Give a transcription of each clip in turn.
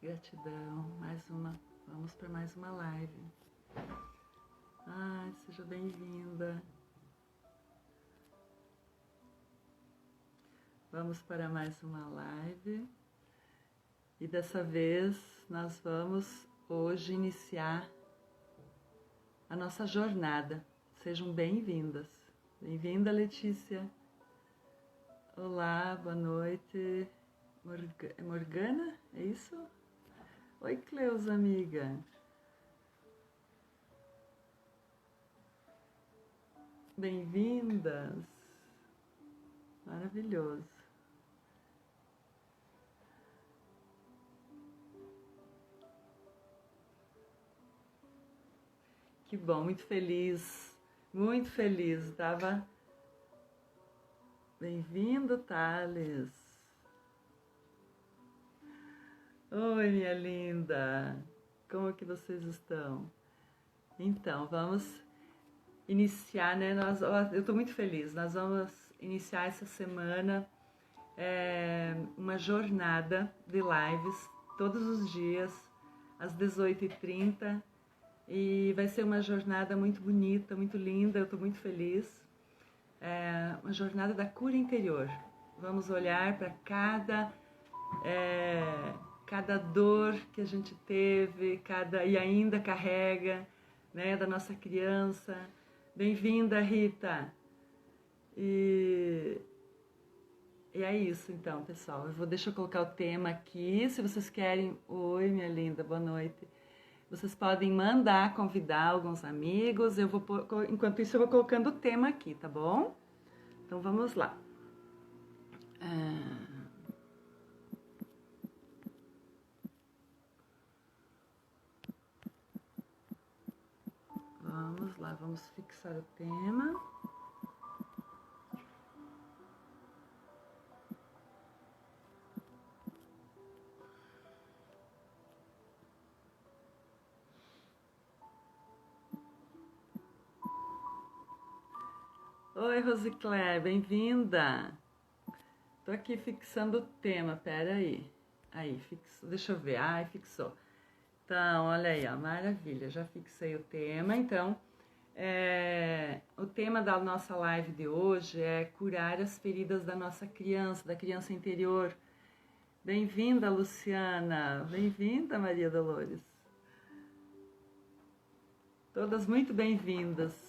Gratidão. Vamos para mais uma live. Ai, seja bem-vinda. Vamos para mais uma live. E dessa vez nós vamos hoje iniciar a nossa jornada. Sejam bem-vindas. Bem-vinda, Letícia. Olá, boa noite. Morgana, é isso? Oi, Cleusa, amiga. Bem-vindas. Maravilhoso. Que bom, muito feliz. Muito feliz. Tava... Bem-vindo, Thales. Oi, minha linda. Como que vocês estão? Então, vamos iniciar, né? Eu estou muito feliz. Nós vamos iniciar essa semana uma jornada de lives todos os dias, às 18h30. E vai ser uma jornada muito bonita, muito linda. Eu estou muito feliz. Uma jornada da cura interior. Vamos olhar para cada dor que a gente teve, e ainda carrega, né, da nossa criança. Bem-vinda, Rita! E é isso então, pessoal. Deixa eu colocar o tema aqui. Se vocês querem... Oi, minha linda, boa noite. Vocês podem convidar alguns amigos. Enquanto isso, eu vou colocando o tema aqui, tá bom? Então, vamos lá. Vamos lá, vamos fixar o tema. Oi, Rosicléia, bem-vinda! Tô aqui fixando o tema, peraí. Aí, fixou, deixa eu ver, fixou. Então, olha aí, ó, maravilha, já fixei o tema. Então, o tema da nossa live de hoje é curar as feridas da nossa criança, da criança interior. Bem-vinda, Luciana, bem-vinda, Maria Dolores. Todas muito bem-vindas.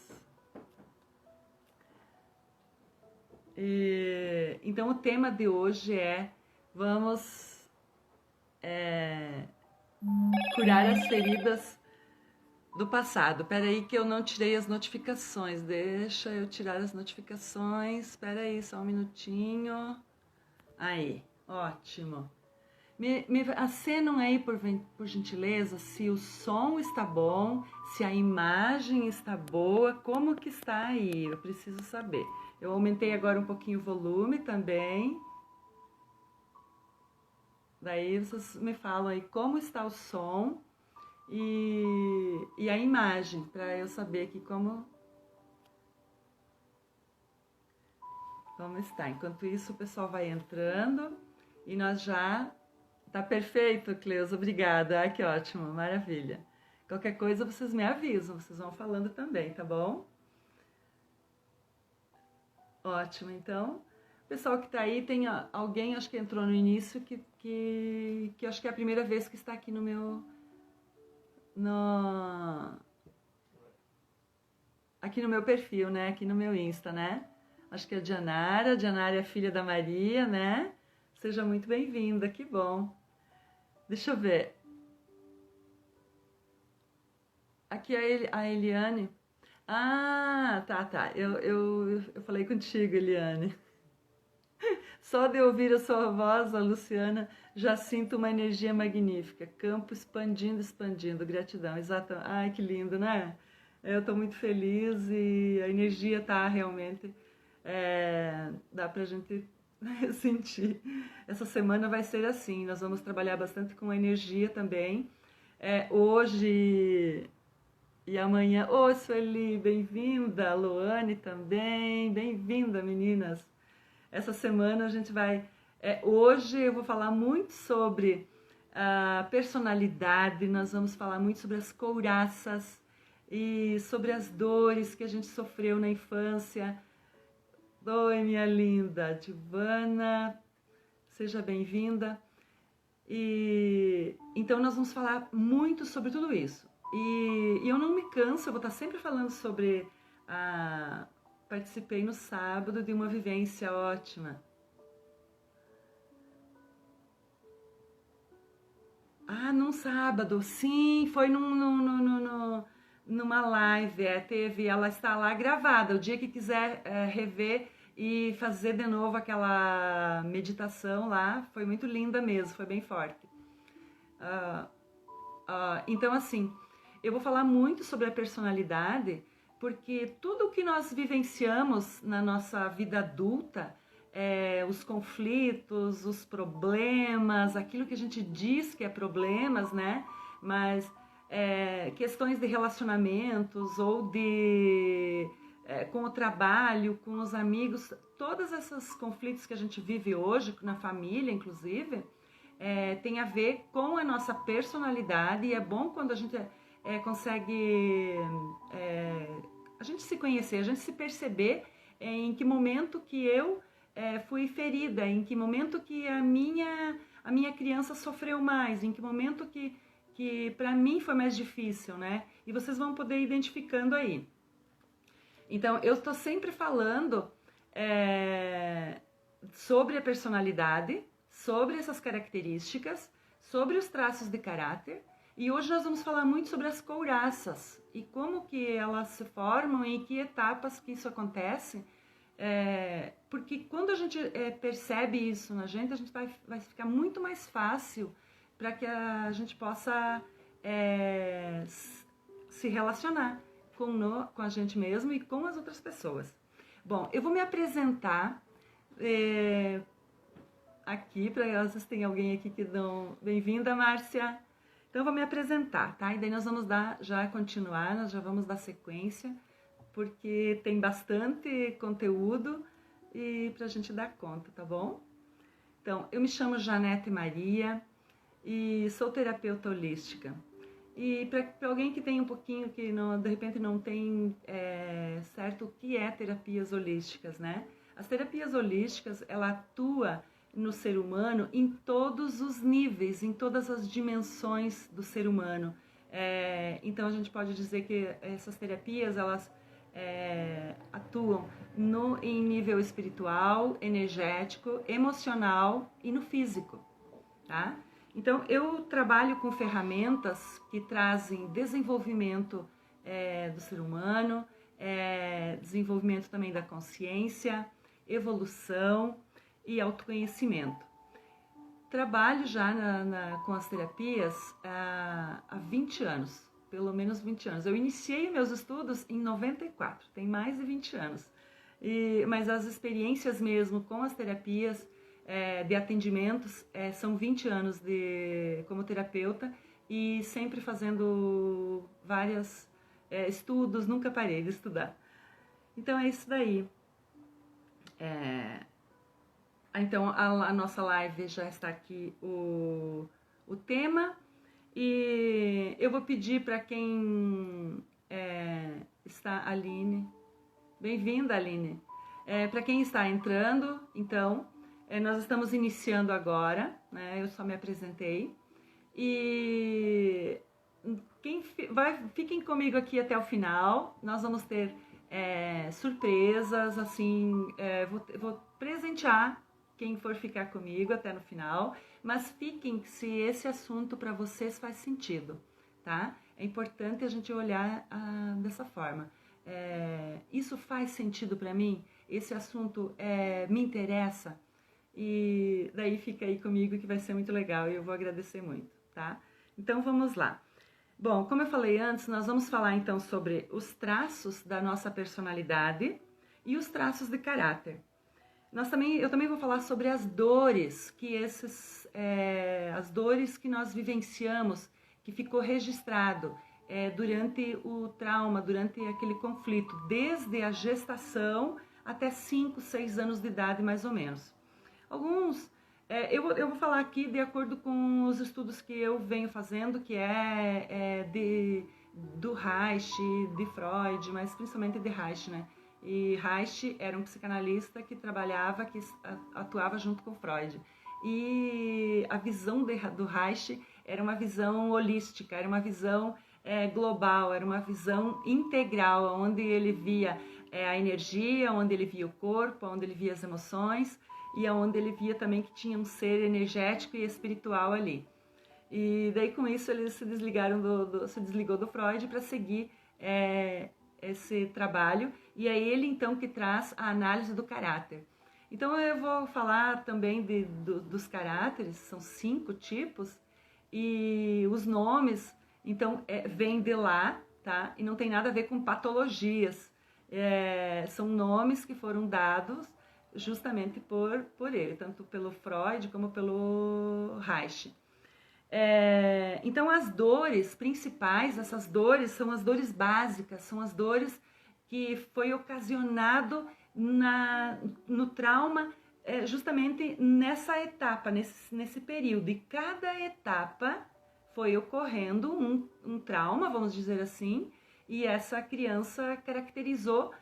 Então, o tema de hoje vamos curar as feridas do passado. Espera aí que eu não tirei as notificações. Deixa eu tirar as notificações. Espera aí, só um minutinho. Aí, ótimo. Me acenam aí, por gentileza, se o som está bom, se a imagem está boa, como que está aí? Eu preciso saber. Eu aumentei agora um pouquinho o volume também. Daí vocês me falam aí como está o som e a imagem, para eu saber aqui como está. Enquanto isso, o pessoal vai entrando e nós já... Tá perfeito, Cleusa, obrigada. Ai, que ótimo, maravilha. Qualquer coisa vocês me avisam, vocês vão falando também, tá bom? Ótimo, então... Pessoal que tá aí, tem alguém, acho que entrou no início, que acho que é a primeira vez que está aqui no meu... Aqui no meu perfil, né? Aqui no meu Insta, né? Acho que é a Dianara é filha da Maria, né? Seja muito bem-vinda, que bom. Deixa eu ver. Aqui é a Eliane. Tá. Eu falei contigo, Eliane. Só de ouvir a sua voz, a Luciana, já sinto uma energia magnífica. Campo expandindo. Gratidão, exato. Ai, que lindo, né? Eu tô muito feliz e a energia tá realmente... dá pra gente sentir. Essa semana vai ser assim. Nós vamos trabalhar bastante com a energia também. Hoje e amanhã... Ô, Sueli, bem-vinda. Loane também. Bem-vinda, meninas. Essa semana a gente vai... hoje eu vou falar muito sobre a personalidade, nós vamos falar muito sobre as couraças e sobre as dores que a gente sofreu na infância. Oi, minha linda Divana, seja bem-vinda. E então nós vamos falar muito sobre tudo isso. E eu não me canso, eu vou estar sempre falando sobre participei no sábado de uma vivência ótima. Num sábado, sim, foi numa live, ela está lá gravada. O dia que quiser rever e fazer de novo aquela meditação lá, foi muito linda mesmo, foi bem forte. Então, assim, eu vou falar muito sobre a personalidade, porque tudo o que nós vivenciamos na nossa vida adulta, os conflitos, os problemas, aquilo que a gente diz que é problemas, né? Mas questões de relacionamentos ou com o trabalho, com os amigos, todos esses conflitos que a gente vive hoje, na família, inclusive, tem a ver com a nossa personalidade, e é bom quando a gente consegue a gente se conhecer, a gente se perceber em que momento que eu fui ferida, em que momento que a minha criança sofreu mais, em que momento que para mim foi mais difícil, né? E vocês vão poder ir identificando aí. Então, eu estou sempre falando sobre a personalidade, sobre essas características, sobre os traços de caráter, e hoje nós vamos falar muito sobre as couraças e como que elas se formam e em que etapas que isso acontece, porque quando a gente percebe isso na gente, a gente vai ficar muito mais fácil para que a gente possa se relacionar com a gente mesmo e com as outras pessoas. Bom, eu vou me apresentar aqui, para às vezes tem alguém aqui que não... Bem-vinda, Márcia! Então, eu vou me apresentar, tá? E daí nós vamos continuar, nós já vamos dar sequência, porque tem bastante conteúdo e pra gente dar conta, tá bom? Então, eu me chamo Janete Maria e sou terapeuta holística. E para alguém que tem um pouquinho, que não, de repente não tem certo o que é terapias holísticas, né? As terapias holísticas, ela atua no ser humano em todos os níveis, em todas as dimensões do ser humano. Então a gente pode dizer que essas terapias, elas atuam em nível espiritual, energético, emocional e no físico, tá? Então eu trabalho com ferramentas que trazem desenvolvimento do ser humano, desenvolvimento também da consciência, evolução e autoconhecimento. Trabalho já com as terapias há 20 anos, pelo menos 20 anos. Eu iniciei meus estudos em 94, tem mais de 20 anos. Mas as experiências mesmo com as terapias de atendimentos são 20 anos como terapeuta e sempre fazendo vários estudos, nunca parei de estudar. Então é isso daí. Então, a nossa live já está aqui o tema, e eu vou pedir para quem está, Aline, bem-vinda, Aline, para quem está entrando, então, nós estamos iniciando agora, né? Eu só me apresentei, e fiquem comigo aqui até o final, nós vamos ter surpresas, assim, vou presentear quem for ficar comigo até no final, mas fiquem se esse assunto para vocês faz sentido, tá? É importante a gente olhar dessa forma. Isso faz sentido para mim? Esse assunto me interessa? E daí fica aí comigo que vai ser muito legal e eu vou agradecer muito, tá? Então vamos lá. Bom, como eu falei antes, nós vamos falar então sobre os traços da nossa personalidade e os traços de caráter. Eu também vou falar sobre as dores as dores que nós vivenciamos, que ficou registrado durante o trauma, durante aquele conflito, desde a gestação até 5, 6 anos de idade, mais ou menos. Alguns Eu vou falar aqui de acordo com os estudos que eu venho fazendo, que do Reich, de Freud, mas principalmente de Reich, né? E Reich era um psicanalista que trabalhava, que atuava junto com Freud. E a visão do Reich era uma visão holística, era uma visão global, era uma visão integral, onde ele via a energia, onde ele via o corpo, onde ele via as emoções, e aonde ele via também que tinha um ser energético e espiritual ali. E daí com isso eles se desligou do Freud para seguir esse trabalho, e é ele então que traz a análise do caráter. Então eu vou falar também dos caráteres, são 5 tipos, e os nomes, então, vêm de lá, tá? E não tem nada a ver com patologias. São nomes que foram dados justamente por ele, tanto pelo Freud como pelo Reich. Então, as dores principais, essas dores são as dores básicas, são as dores que foi ocasionado no trauma, justamente nessa etapa, nesse período. E cada etapa foi ocorrendo um trauma, vamos dizer assim, e essa criança caracterizou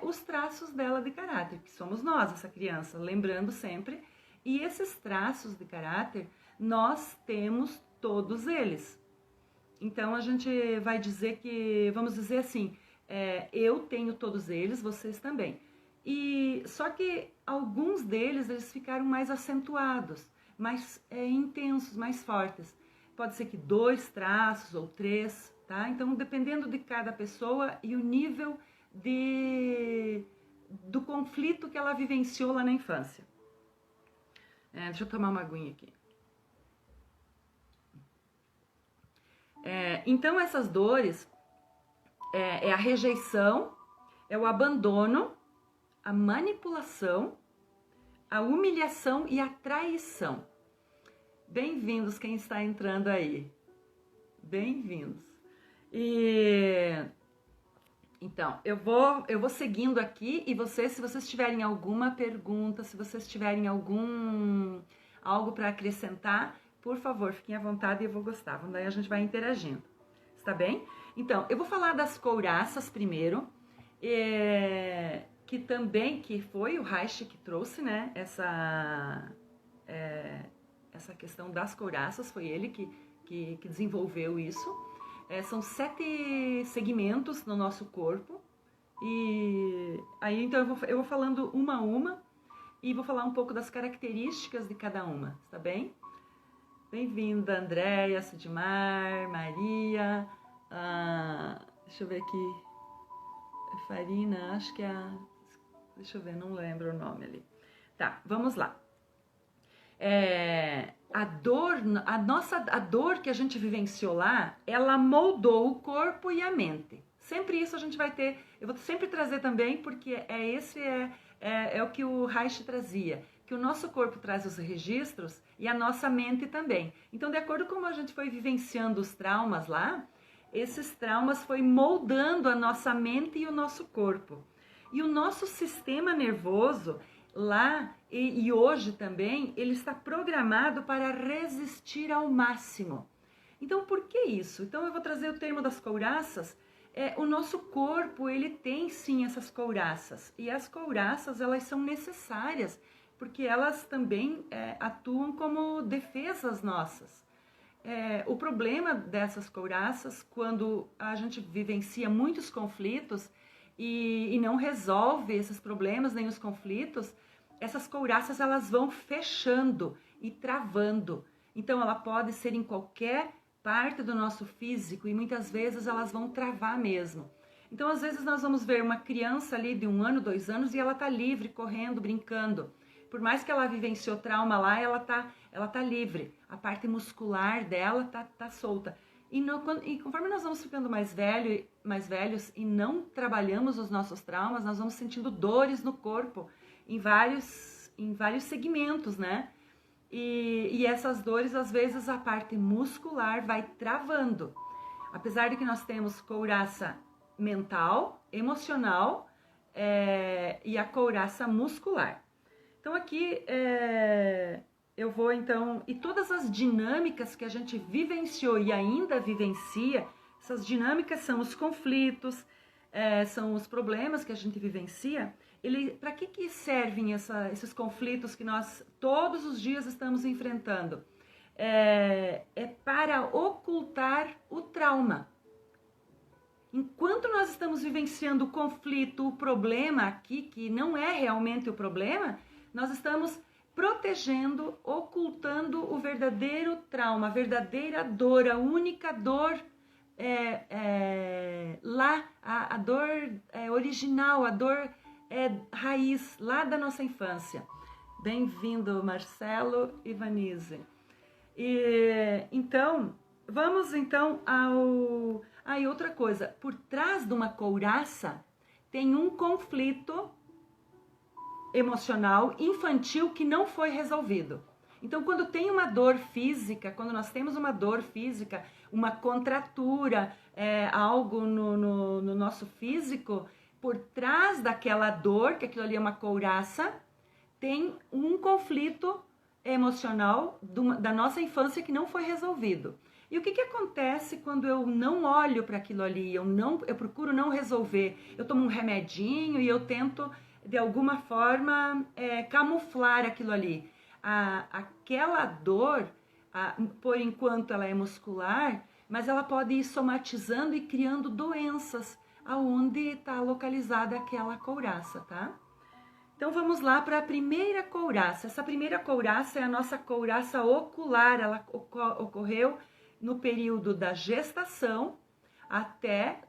os traços dela de caráter, que somos nós, essa criança, lembrando sempre. E esses traços de caráter, nós temos todos eles. Então, a gente vai dizer que, vamos dizer assim, eu tenho todos eles, vocês também. E só que alguns deles, eles ficaram mais acentuados, mais intensos, mais fortes. Pode ser que 2 traços ou 3, tá? Então, dependendo de cada pessoa e o nível do conflito que ela vivenciou lá na infância. Deixa eu tomar uma aguinha aqui. Então, essas dores é a rejeição, é o abandono, a manipulação, a humilhação e a traição. Bem-vindos quem está entrando aí. Bem-vindos. Então, eu vou seguindo aqui e se vocês tiverem alguma pergunta, se vocês tiverem algo para acrescentar, por favor, fiquem à vontade e eu vou gostar. Daí a gente vai interagindo. Está bem? Então, eu vou falar das couraças primeiro, que foi o Reich que trouxe, né, essa questão das couraças, foi ele que desenvolveu isso. São 7 segmentos no nosso corpo, e aí então eu vou falando uma a uma, e vou falar um pouco das características de cada uma, tá bem? Bem-vinda, Andréia, Sidmar, Maria, deixa eu ver aqui, Farina, acho que deixa eu ver, não lembro o nome ali. Tá, vamos lá. A dor que a gente vivenciou lá, ela moldou o corpo e a mente. Sempre isso a gente vai ter, eu vou sempre trazer também, porque é o que o Reich trazia, que o nosso corpo traz os registros e a nossa mente também. Então, de acordo com como a gente foi vivenciando os traumas lá, esses traumas foi moldando a nossa mente e o nosso corpo. E o nosso sistema nervoso lá e hoje também, ele está programado para resistir ao máximo. Então, por que isso? Então, eu vou trazer o termo das couraças. O nosso corpo, ele tem sim essas couraças. E as couraças, elas são necessárias, porque elas também atuam como defesas nossas. O problema dessas couraças, quando a gente vivencia muitos conflitos e não resolve esses problemas nem os conflitos, essas couraças elas vão fechando e travando. Então ela pode ser em qualquer parte do nosso físico e muitas vezes elas vão travar mesmo. Então às vezes nós vamos ver uma criança ali de 1 ano, 2 anos e ela tá livre, correndo, brincando. Por mais que ela vivenciou trauma lá, ela tá livre. A parte muscular dela tá solta. E conforme nós vamos ficando mais velhos e não trabalhamos os nossos traumas, nós vamos sentindo dores no corpo em vários segmentos, né? E essas dores, às vezes, a parte muscular vai travando. Apesar de que nós temos couraça mental, emocional e a couraça muscular. Então, aqui eu vou então, e todas as dinâmicas que a gente vivenciou e ainda vivencia, essas dinâmicas são os conflitos, são os problemas que a gente vivencia. Para que servem esses conflitos que nós todos os dias estamos enfrentando? É para ocultar o trauma. Enquanto nós estamos vivenciando o conflito, o problema aqui, que não é realmente o problema, nós estamos protegendo, ocultando o verdadeiro trauma, a verdadeira dor, a única dor lá, a dor original, a dor raiz lá da nossa infância. Bem-vindo, Marcelo e Vanise. Então, vamos então ao... E outra coisa, por trás de uma couraça tem um conflito emocional, infantil, que não foi resolvido. Então, quando tem uma dor física, quando nós temos uma dor física, uma contratura, algo no nosso físico, por trás daquela dor, que aquilo ali é uma couraça, tem um conflito emocional da nossa infância que não foi resolvido. E o que acontece quando eu não olho para aquilo ali, eu procuro não resolver, eu tomo um remedinho e eu tento, de alguma forma, camuflar aquilo ali. Aquela dor, por enquanto ela é muscular, mas ela pode ir somatizando e criando doenças aonde está localizada aquela couraça, tá? Então vamos lá para a primeira couraça. Essa primeira couraça é a nossa couraça ocular, ela ocorreu no período da gestação até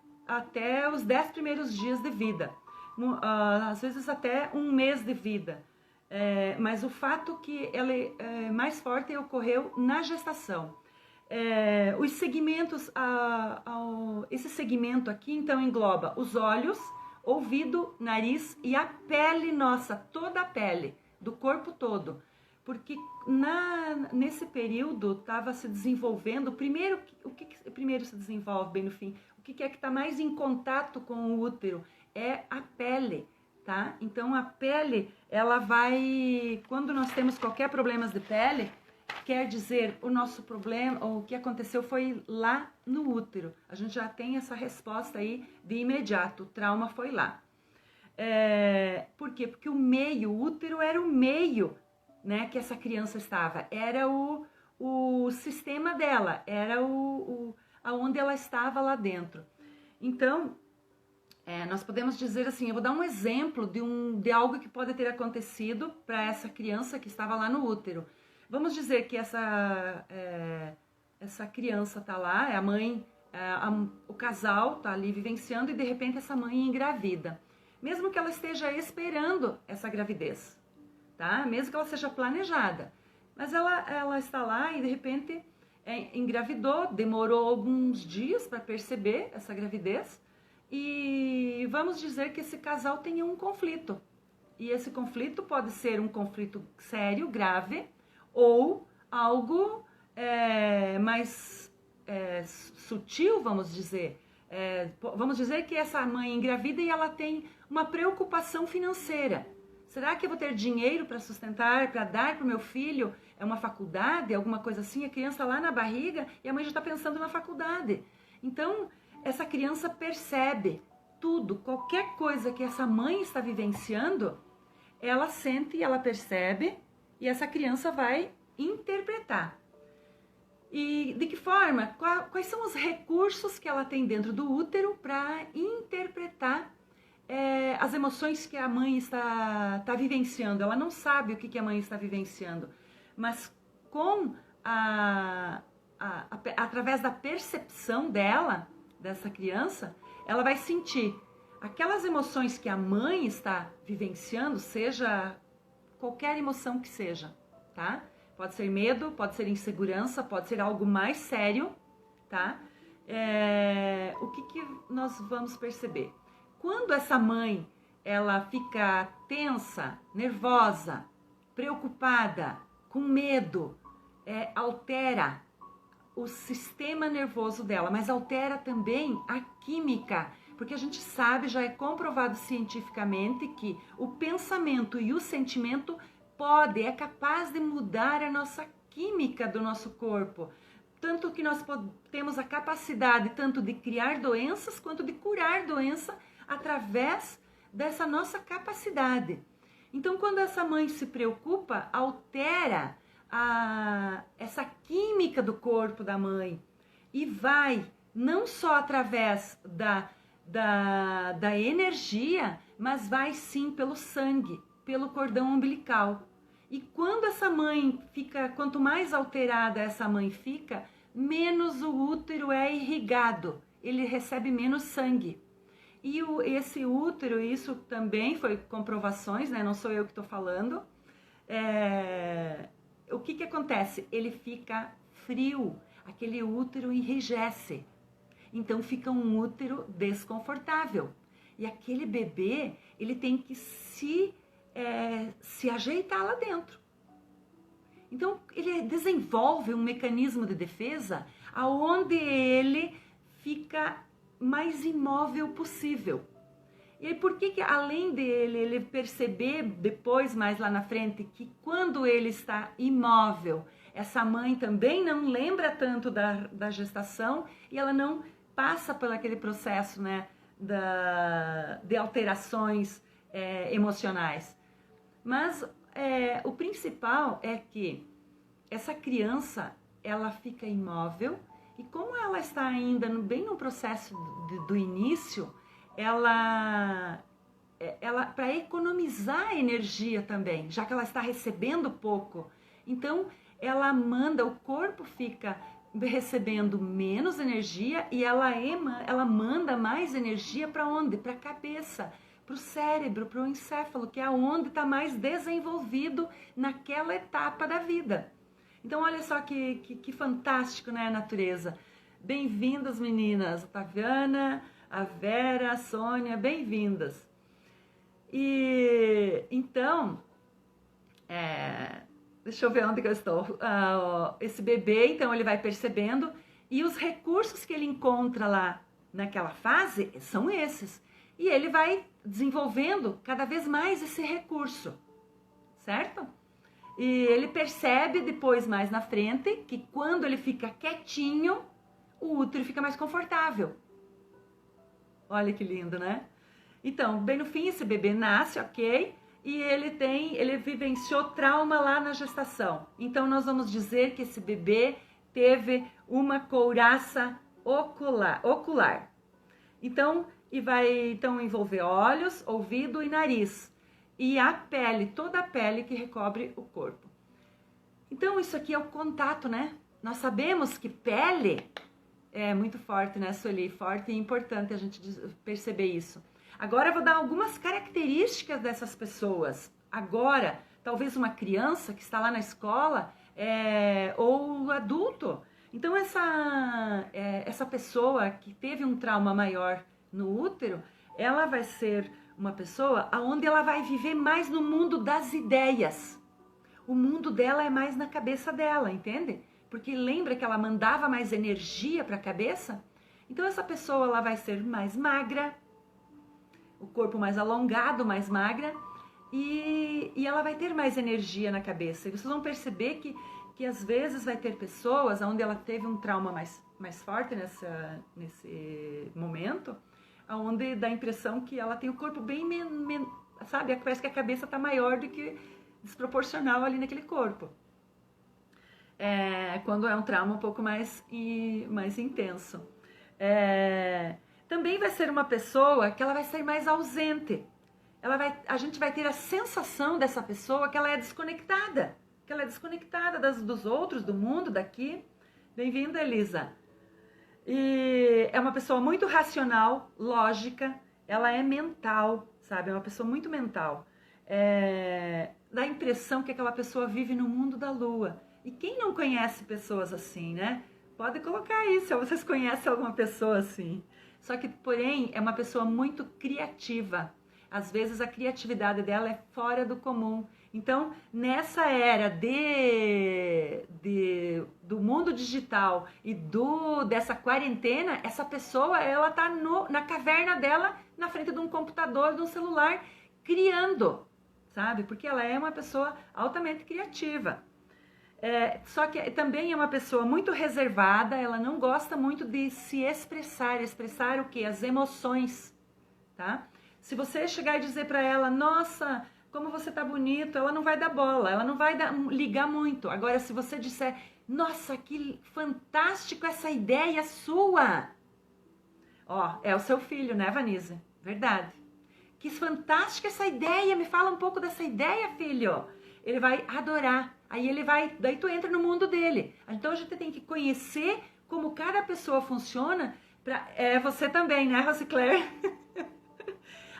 os 10 primeiros dias de vida, às vezes até um mês de vida. Mas o fato que ela é mais forte ocorreu na gestação. Os segmentos, esse segmento aqui então engloba os olhos, ouvido, nariz e a pele nossa, toda a pele, do corpo todo. Porque nesse período estava se desenvolvendo, o que primeiro se desenvolve bem no fim? O que é que está mais em contato com o útero? É a pele, tá? Então a pele, ela vai, quando nós temos qualquer problema de pele, quer dizer, o nosso problema, ou o que aconteceu foi lá no útero. A gente já tem essa resposta aí de imediato, o trauma foi lá. Por quê? Porque o útero era o meio, né, que essa criança estava, era o sistema dela, era aonde ela estava lá dentro. Então, nós podemos dizer assim, eu vou dar um exemplo de algo que pode ter acontecido para essa criança que estava lá no útero. Vamos dizer que essa criança está lá, a mãe, o casal está ali vivenciando e de repente essa mãe engravida. Mesmo que ela esteja esperando essa gravidez, tá? Mesmo que ela seja planejada. Mas ela está lá e de repente engravidou, demorou alguns dias para perceber essa gravidez. E vamos dizer que esse casal tenha um conflito. E esse conflito pode ser um conflito sério, grave, ou algo mais sutil, vamos dizer. Vamos dizer que essa mãe engravida e ela tem uma preocupação financeira. Será que eu vou ter dinheiro para sustentar, para dar para o meu filho uma faculdade, alguma coisa assim? A criança lá na barriga e a mãe já está pensando na faculdade. Então, essa criança percebe tudo, qualquer coisa que essa mãe está vivenciando, ela sente, ela percebe e essa criança vai interpretar. E de que forma? Quais são os recursos que ela tem dentro do útero para interpretar as emoções que a mãe está vivenciando? Ela não sabe o que a mãe está vivenciando, mas através da percepção dessa criança, ela vai sentir aquelas emoções que a mãe está vivenciando, seja qualquer emoção que seja, tá? Pode ser medo, pode ser insegurança, pode ser algo mais sério, tá? O que nós vamos perceber? Quando essa mãe, ela fica tensa, nervosa, preocupada, com medo, altera o sistema nervoso dela, mas altera também a química, porque a gente sabe, já é comprovado cientificamente que o pensamento e o sentimento é capaz de mudar a nossa química do nosso corpo. Tanto que nós temos a capacidade tanto de criar doenças quanto de curar doença através dessa nossa capacidade. Então, quando essa mãe se preocupa, altera essa química do corpo da mãe e vai não só através da energia, mas vai sim pelo sangue, pelo cordão umbilical. E quando essa mãe fica, quanto mais alterada essa mãe fica, menos o útero é irrigado, ele recebe menos sangue. E esse útero, isso também foi comprovações, né? Não sou eu que estou falando. O que acontece? Ele fica frio, aquele útero enrijece. Então fica um útero desconfortável. E aquele bebê, ele tem que se ajeitar lá dentro. Então ele desenvolve um mecanismo de defesa aonde ele fica mais imóvel possível. E aí por que além dele ele perceber depois, mais lá na frente, que quando ele está imóvel, essa mãe também não lembra tanto da gestação e ela não passa por aquele processo, né, de alterações emocionais. Mas o principal é que essa criança, ela fica imóvel e como ela está ainda bem no processo do início, ela para economizar energia também, já que ela está recebendo pouco, então ela manda, o corpo fica recebendo menos energia e ela manda mais energia para onde? Para a cabeça, para o cérebro, para o encéfalo, que é onde está mais desenvolvido naquela etapa da vida. Então olha só que fantástico, né, a natureza. Bem-vindas, meninas, a Taviana, a Vera, a Sônia, bem-vindas. E então, deixa eu ver onde que eu estou. Esse bebê, então, ele vai percebendo e os recursos que ele encontra lá naquela fase são esses. E ele vai desenvolvendo cada vez mais esse recurso, certo? E ele percebe depois, mais na frente, que quando ele fica quietinho, o útero fica mais confortável. Olha que lindo, né? Então, bem no fim, esse bebê nasce, ok? E ele vivenciou trauma lá na gestação. Então, nós vamos dizer que esse bebê teve uma couraça ocular. Então, vai envolver olhos, ouvido e nariz. E a pele, toda a pele que recobre o corpo. Então, isso aqui é o contato, né? Nós sabemos que pele é muito forte, né, Sueli? Forte e importante a gente perceber isso. Agora eu vou dar algumas características dessas pessoas. Agora, talvez uma criança que está lá na escola ou adulto. Então, essa pessoa que teve um trauma maior no útero, ela vai ser uma pessoa onde ela vai viver mais no mundo das ideias. O mundo dela é mais na cabeça dela, entende? Porque lembra que ela mandava mais energia para a cabeça? Então essa pessoa ela vai ser mais magra, o corpo mais alongado, mais magra, e ela vai ter mais energia na cabeça. E vocês vão perceber que às vezes vai ter pessoas onde ela teve um trauma mais forte nesse momento, onde dá a impressão que ela tem o corpo bem, sabe? Parece que a cabeça está maior do que desproporcional ali naquele corpo. Quando é um trauma um pouco mais intenso. Também vai ser uma pessoa que ela vai ser mais ausente. A gente vai ter a sensação dessa pessoa que ela é desconectada. Que ela é desconectada dos outros, do mundo, daqui. Bem-vinda, Elisa. E é uma pessoa muito racional, lógica. Ela é mental, sabe? É uma pessoa muito mental. Dá a impressão que aquela pessoa vive no mundo da lua. E quem não conhece pessoas assim, né? Pode colocar aí, se vocês conhecem alguma pessoa assim. Só que, porém, é uma pessoa muito criativa. Às vezes a criatividade dela é fora do comum. Então, nessa era do mundo digital e dessa quarentena, essa pessoa, ela tá na caverna dela, na frente de um computador, de um celular, criando. sabe? Porque ela é uma pessoa altamente criativa. Só que também é uma pessoa muito reservada, ela não gosta muito de se expressar. Expressar o quê? As emoções, tá? Se você chegar e dizer para ela, nossa, como você tá bonito, ela não vai dar bola, ela não vai ligar muito. Agora, se você disser, nossa, que fantástico essa ideia sua. Ó, é o seu filho, né, Vanise? Verdade. Que fantástica essa ideia, me fala um pouco dessa ideia, filho. Ele vai adorar. Aí ele vai, daí tu entra no mundo dele. Então a gente tem que conhecer como cada pessoa funciona. Você também, né, Rosicler?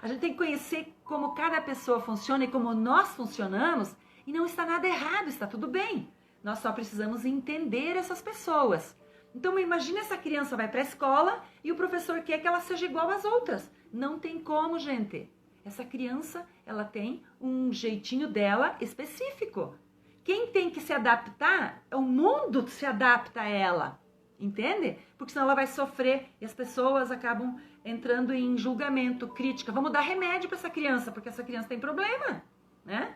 A gente tem que conhecer como cada pessoa funciona e como nós funcionamos. E não está nada errado, está tudo bem. Nós só precisamos entender essas pessoas. Então imagine essa criança vai para a escola e o professor quer que ela seja igual às outras. Não tem como, gente. Essa criança, ela tem um jeitinho dela específico. Quem tem que se adaptar, o mundo se adapta a ela, entende? Porque senão ela vai sofrer e as pessoas acabam entrando em julgamento, crítica. Vamos dar remédio para essa criança, porque essa criança tem problema, né?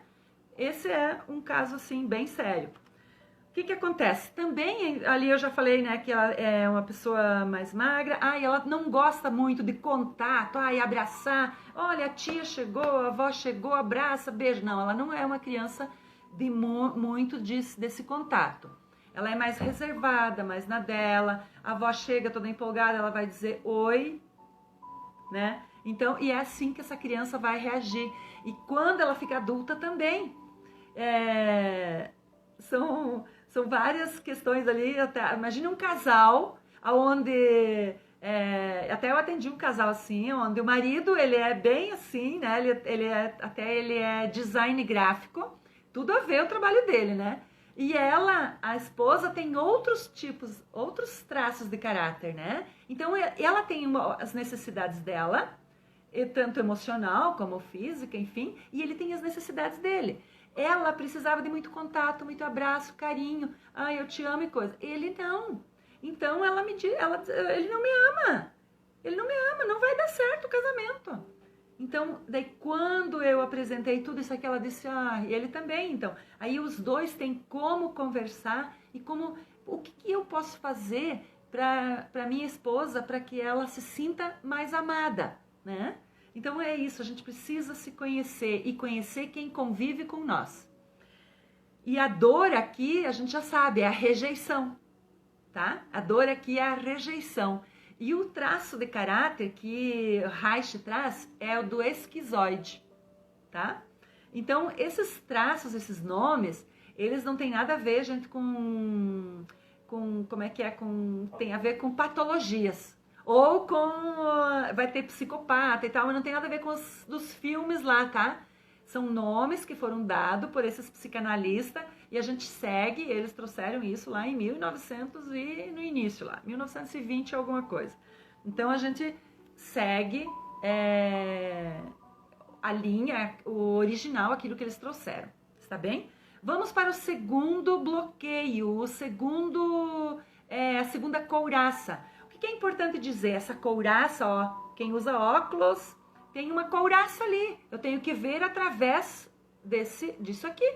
Esse é um caso, assim, bem sério. O que acontece? Também, ali eu já falei, né, que ela é uma pessoa mais magra. Ela não gosta muito de contato, abraçar. Olha, a tia chegou, a avó chegou, abraça, beijo. Não, ela não é uma criança de muito desse contato. Ela é mais reservada, mais na dela. A avó chega toda empolgada, ela vai dizer oi, né? Então, e é assim que essa criança vai reagir. E quando ela fica adulta também, são várias questões ali. Imagina um casal onde... até eu atendi um casal assim, onde o marido, ele é bem assim, né? Ele é design gráfico, tudo a ver o trabalho dele, né? E ela, a esposa, tem outros traços de caráter, né? Então, ela tem as necessidades dela, tanto emocional como física, enfim, e ele tem as necessidades dele. Ela precisava de muito contato, muito abraço, carinho. Eu te amo e coisa. Ele não. Então ela me diz, ele não me ama. Ele não me ama, não vai dar certo o casamento. Então, daí quando eu apresentei tudo isso aqui, ela disse, e ele também, então. Aí os dois têm como conversar e o que eu posso fazer para minha esposa, para que ela se sinta mais amada, né? Então é isso, a gente precisa se conhecer e conhecer quem convive com nós. E a dor aqui, a gente já sabe, é a rejeição, tá? A dor aqui é a rejeição. E o traço de caráter que Reich traz é o do esquizoide, tá? Então, esses traços, esses nomes, eles não têm nada a ver, gente, com como é que é? Tem a ver com patologias. Ou vai ter psicopata e tal, mas não tem nada a ver com os dos filmes lá, tá? São nomes que foram dados por esses psicanalistas e a gente segue, eles trouxeram isso lá em 1900 e no início lá, 1920 alguma coisa. Então a gente segue a linha, o original, aquilo que eles trouxeram, está bem? Vamos para o segundo bloqueio, a segunda couraça. O que é importante dizer? Essa couraça, ó, quem usa óculos tem uma couraça ali. Eu tenho que ver através disso aqui.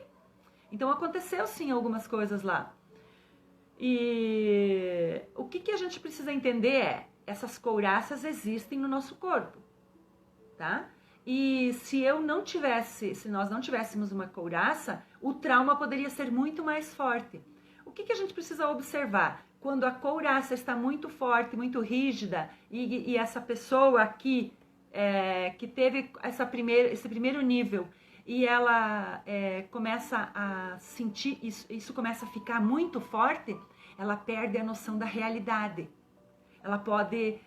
Então aconteceu sim algumas coisas lá. E o que a gente precisa entender essas couraças existem no nosso corpo, tá? E se nós não tivéssemos uma couraça, o trauma poderia ser muito mais forte. O que a gente precisa observar? Quando a couraça está muito forte, muito rígida, e essa pessoa aqui, que teve esse primeiro nível, e ela começa a sentir, isso começa a ficar muito forte, ela perde a noção da realidade. Ela pode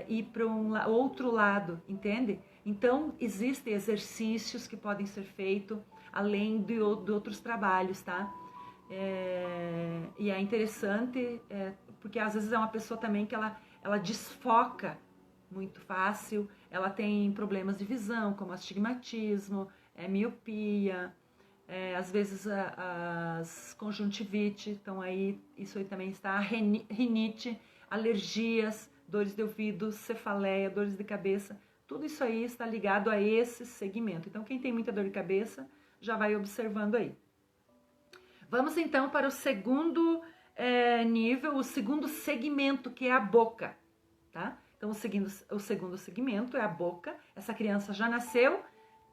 ir para outro lado, entende? Então, existem exercícios que podem ser feitos, além de outros trabalhos, tá? E é interessante, porque às vezes é uma pessoa também que ela desfoca muito fácil, ela tem problemas de visão, como astigmatismo, miopia, às vezes as conjuntivite, então aí isso aí também está, rinite, alergias, dores de ouvido, cefaleia, dores de cabeça, tudo isso aí está ligado a esse segmento. Então, quem tem muita dor de cabeça, já vai observando aí. Vamos então para o segundo nível, o segundo segmento, que é a boca, tá? Então, o segundo segmento é a boca. Essa criança já nasceu.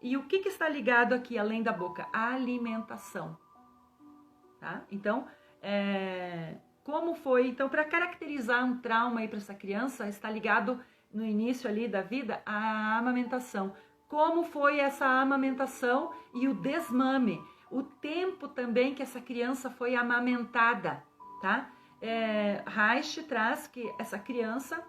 E o que está ligado aqui, além da boca? A alimentação, tá? Então, como foi? Então, para caracterizar um trauma aí para essa criança, está ligado no início ali da vida a amamentação. Como foi essa amamentação e o desmame? O tempo também que essa criança foi amamentada, tá? Reich traz que essa criança,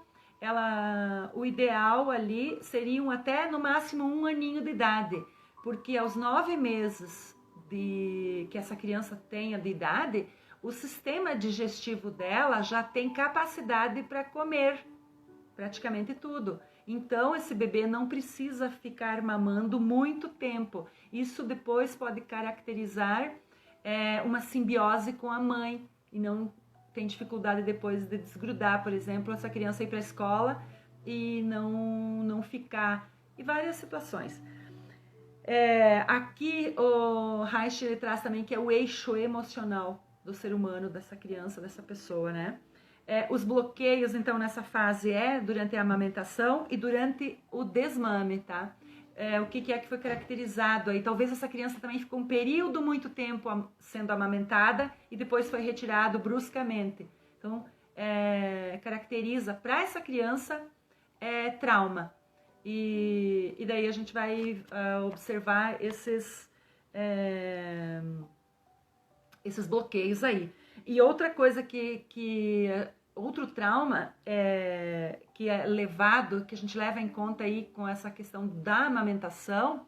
o ideal ali seriam até no máximo 1 aninho de idade, porque aos 9 meses que essa criança tenha de idade, o sistema digestivo dela já tem capacidade para comer praticamente tudo. Então, esse bebê não precisa ficar mamando muito tempo. Isso depois pode caracterizar uma simbiose com a mãe e não tem dificuldade depois de desgrudar, por exemplo, essa criança ir para a escola e não ficar, e várias situações. Aqui o Reich ele traz também que é o eixo emocional do ser humano, dessa criança, dessa pessoa, né? Os bloqueios, então, nessa fase durante a amamentação e durante o desmame, tá? O que é que foi caracterizado aí? Talvez essa criança também ficou um período muito tempo sendo amamentada e depois foi retirado bruscamente. Então, caracteriza para essa criança trauma. E daí a gente vai observar esses bloqueios aí. E outra coisa outro trauma que é levado, que a gente leva em conta aí com essa questão da amamentação,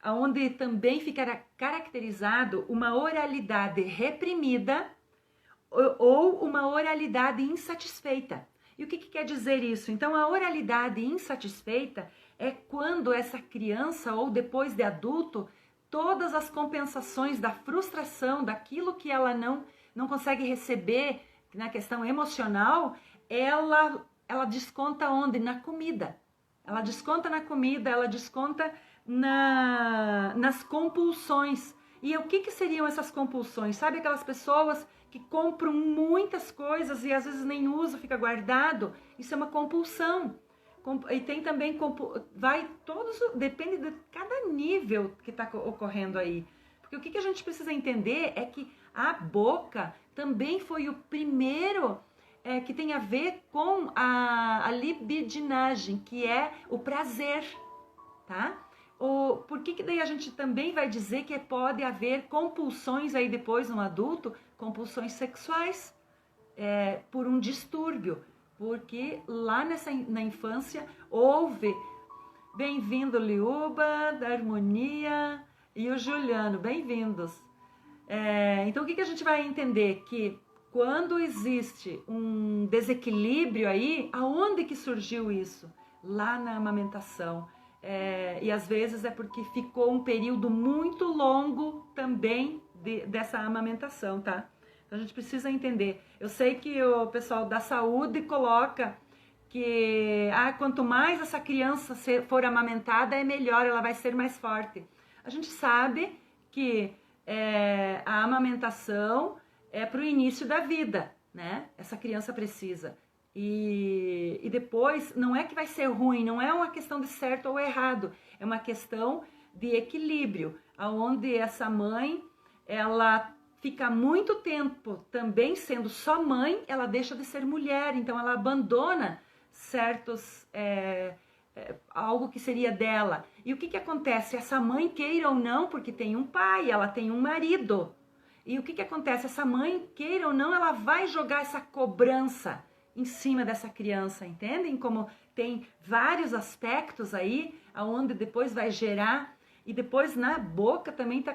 onde também ficará caracterizado uma oralidade reprimida ou uma oralidade insatisfeita. E o que quer dizer isso? Então, a oralidade insatisfeita é quando essa criança ou depois de adulto, todas as compensações da frustração, daquilo que ela não consegue receber na questão emocional, ela desconta onde? Na comida. Ela desconta na comida, ela desconta nas compulsões. E o que seriam essas compulsões? Sabe aquelas pessoas que compram muitas coisas e às vezes nem usam, fica guardado? Isso é uma compulsão. E tem também, depende de cada nível que está ocorrendo aí. Porque o que a gente precisa entender é que a boca também foi o primeiro que tem a ver com a libidinagem, que é o prazer, tá? Por que daí a gente também vai dizer que pode haver compulsões aí depois no adulto, compulsões sexuais, por um distúrbio, porque lá na infância houve... Bem-vindo, Liuba, da Harmonia, e o Juliano, bem-vindos. Então, o que a gente vai entender? Que quando existe um desequilíbrio aí, aonde que surgiu isso? Lá na amamentação. E às vezes é porque ficou um período muito longo também dessa amamentação, tá? Então a gente precisa entender. Eu sei que o pessoal da saúde coloca que quanto mais essa criança for amamentada, é melhor, ela vai ser mais forte. A gente sabe que a amamentação é para o início da vida, né? Essa criança precisa. E depois, não é que vai ser ruim, não é uma questão de certo ou errado, é uma questão de equilíbrio, onde essa mãe, ela fica muito tempo também sendo só mãe, ela deixa de ser mulher, então ela abandona certos... algo que seria dela. E o que acontece? Essa mãe, queira ou não, porque tem um pai, ela tem um marido. E o que acontece? Essa mãe, queira ou não, ela vai jogar essa cobrança em cima dessa criança, entendem? Como tem vários aspectos aí, aonde depois vai gerar, e depois na boca também tá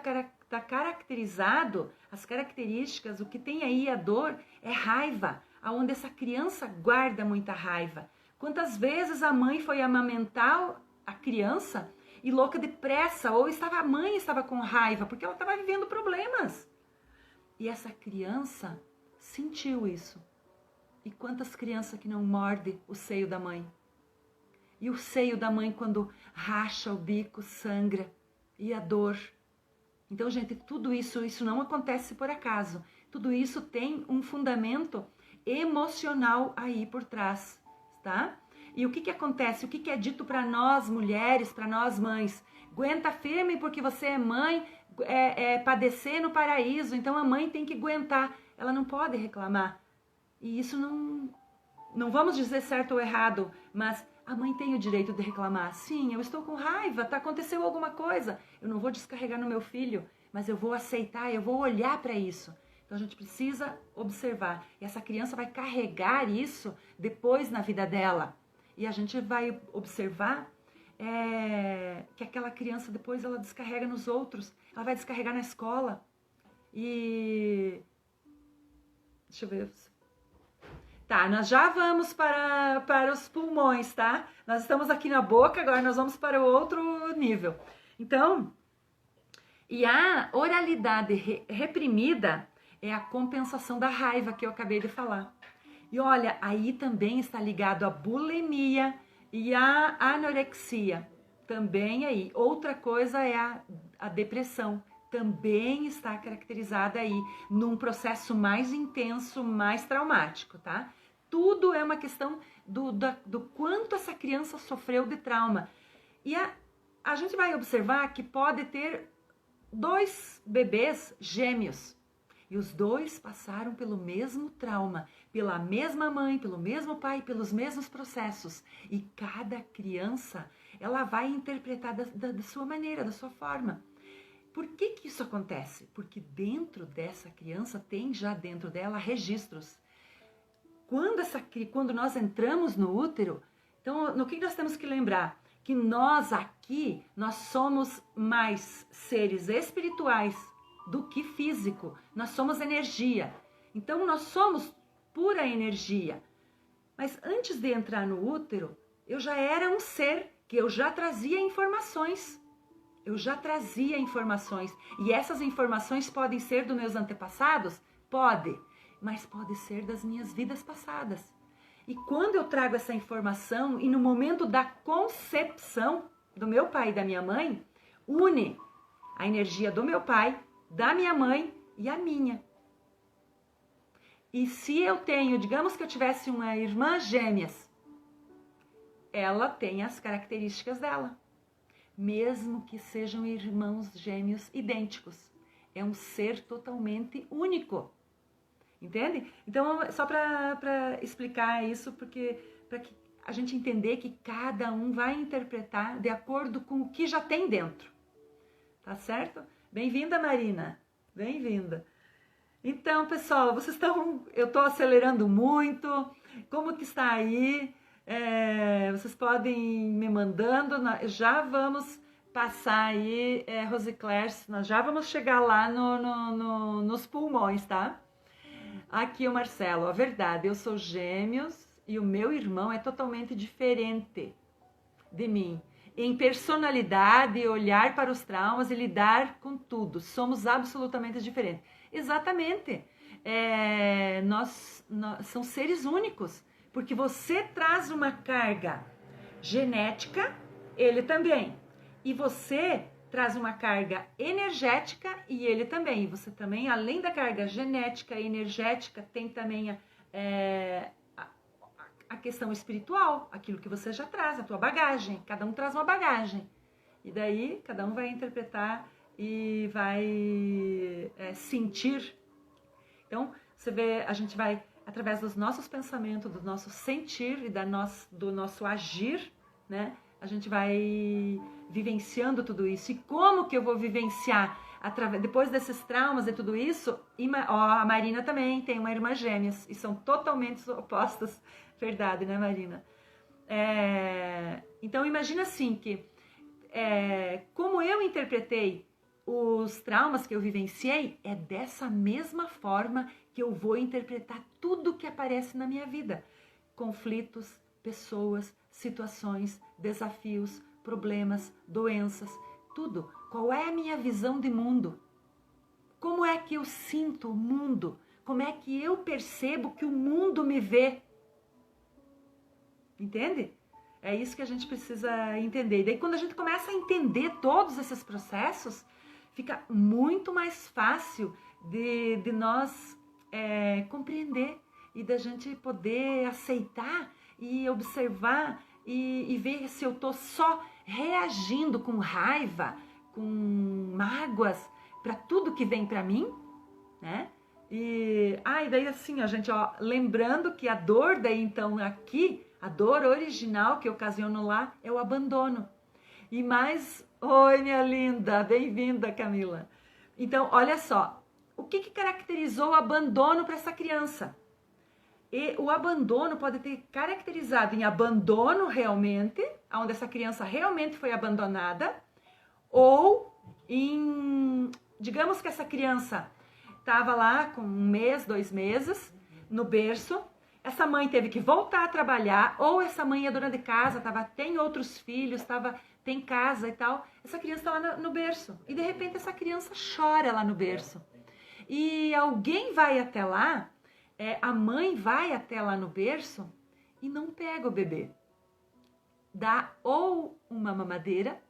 caracterizado, as características, o que tem aí a dor é raiva, aonde essa criança guarda muita raiva. Quantas vezes a mãe foi amamentar a criança e louca de pressa, ou a mãe estava com raiva, porque ela estava vivendo problemas. E essa criança sentiu isso. E quantas crianças que não mordem o seio da mãe? E o seio da mãe quando racha o bico, sangra. E a dor. Então, gente, tudo isso não acontece por acaso. Tudo isso tem um fundamento emocional aí por trás, tá? E o que acontece? O que é dito para nós mulheres, para nós mães? Aguenta firme porque você é mãe, padecer no paraíso. Então a mãe tem que aguentar. Ela não pode reclamar. E isso não vamos dizer certo ou errado, mas a mãe tem o direito de reclamar. Sim, eu estou com raiva, aconteceu alguma coisa. Eu não vou descarregar no meu filho, mas eu vou aceitar, eu vou olhar para isso. Então a gente precisa observar. E essa criança vai carregar isso depois na vida dela. E a gente vai observar que aquela criança depois ela descarrega nos outros. Ela vai descarregar na escola. E... deixa eu ver... Tá, nós já vamos para os pulmões, tá? Nós estamos aqui na boca, agora nós vamos para o outro nível. Então, e a oralidade reprimida é a compensação da raiva que eu acabei de falar. E olha, aí também está ligado a bulimia e a anorexia. Também aí. Outra coisa é a depressão. Também está caracterizada aí num processo mais intenso, mais traumático, tá? Tudo é uma questão do quanto essa criança sofreu de trauma. E a gente vai observar que pode ter 2 bebês gêmeos. E os 2 passaram pelo mesmo trauma, pela mesma mãe, pelo mesmo pai, pelos mesmos processos. E cada criança, ela vai interpretar da sua maneira, da sua forma. Por que isso acontece? Porque dentro dessa criança tem já dentro dela registros. Quando nós entramos no útero, então no que nós temos que lembrar? Que nós aqui, nós somos mais seres espirituais do que físico. Nós somos energia. Então nós somos pura energia. Mas antes de entrar no útero, eu já era um ser que eu já trazia informações. Eu já trazia informações. E essas informações podem ser dos meus antepassados? Pode. Mas pode ser das minhas vidas passadas. E quando eu trago essa informação e no momento da concepção do meu pai e da minha mãe, une a energia do meu pai, da minha mãe e a minha. E se eu tenho, digamos que eu tivesse uma irmã gêmeas, ela tem as características dela. Mesmo que sejam irmãos gêmeos idênticos. É um ser totalmente único. Entende? Então, só para explicar isso, porque para que a gente entender que cada um vai interpretar de acordo com o que já tem dentro. Tá certo? Bem-vinda, Marina. Bem-vinda. Então, pessoal, eu estou acelerando muito. Como que está aí? Vocês podem me mandando. Já vamos passar aí, Rosicler, nós já vamos chegar lá nos pulmões, tá? Aqui o Marcelo, a verdade, eu sou gêmeos e o meu irmão é totalmente diferente de mim. Em personalidade, olhar para os traumas e lidar com tudo. Somos absolutamente diferentes. Exatamente. Nós são seres únicos, porque você traz uma carga genética, ele também. E você traz uma carga energética e ele também. Você também, além da carga genética e energética, tem também a questão espiritual, aquilo que você já traz, a tua bagagem. Cada um traz uma bagagem. E daí, cada um vai interpretar e vai sentir. Então, você vê, a gente vai, através dos nossos pensamentos, do nosso sentir e do nosso agir, né? A gente vai vivenciando tudo isso. E como que eu vou vivenciar? Depois desses traumas e tudo isso, a Marina também tem uma irmã gêmeas. E são totalmente opostas. Verdade, né, Marina? Então, imagina assim que, como eu interpretei os traumas que eu vivenciei, é dessa mesma forma que eu vou interpretar tudo que aparece na minha vida. Conflitos, pessoas, situações, desafios, problemas, doenças, tudo. Qual é a minha visão de mundo? Como é que eu sinto o mundo? Como é que eu percebo que o mundo me vê? Entende? É isso que a gente precisa entender. E daí quando a gente começa a entender todos esses processos, fica muito mais fácil de nós compreender e da gente poder aceitar e observar e ver se eu tô só reagindo com raiva, com mágoas para tudo que vem para mim, né? E daí assim, gente, lembrando que a dor daí então aqui, a dor original que ocasiona lá é o abandono. E mais, oi minha linda, bem-vinda Camila. Então, olha só, o que caracterizou o abandono para essa criança? E o abandono pode ter caracterizado em abandono realmente, onde essa criança realmente foi abandonada, ou em, digamos que essa criança estava lá com 1 mês, 2 meses, no berço, essa mãe teve que voltar a trabalhar, ou essa mãe é dona de casa, tem outros filhos, tem casa e tal, essa criança está lá no berço, e de repente essa criança chora lá no berço. E alguém vai até lá, a mãe vai até lá no berço e não pega o bebê. Dá ou uma mamadeira,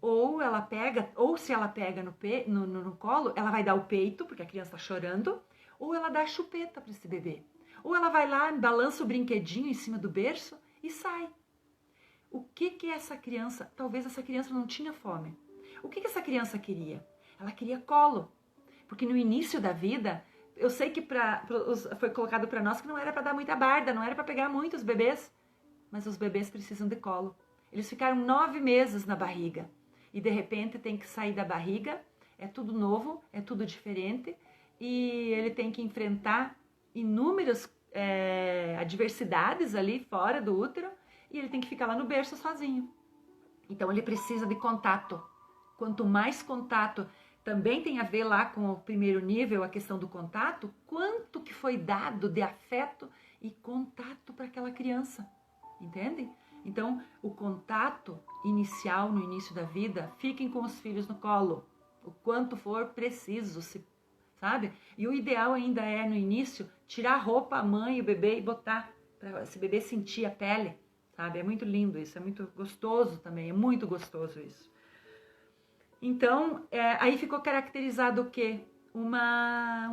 ou ela pega, ou se ela pega no colo, ela vai dar o peito, porque a criança está chorando, ou ela dá a chupeta para esse bebê. Ou ela vai lá, balança o brinquedinho em cima do berço e sai. O que essa criança, talvez essa criança não tinha fome. O que essa criança queria? Ela queria colo. Porque no início da vida, eu sei que foi colocado para nós que não era para dar muita barda, não era para pegar muitos bebês, mas os bebês precisam de colo. Eles ficaram 9 meses na barriga e de repente tem que sair da barriga, é tudo novo, é tudo diferente e ele tem que enfrentar inúmeras adversidades ali fora do útero e ele tem que ficar lá no berço sozinho. Então ele precisa de contato. Quanto mais contato, também tem a ver lá com o primeiro nível, a questão do contato, quanto que foi dado de afeto e contato para aquela criança, entendem? Então, o contato inicial no início da vida, fiquem com os filhos no colo, o quanto for preciso, sabe? E o ideal ainda é, no início, tirar a roupa, a mãe, o bebê e botar, para esse bebê sentir a pele, sabe? É muito lindo isso, é muito gostoso também, é muito gostoso isso. Então, aí ficou caracterizado o quê? Um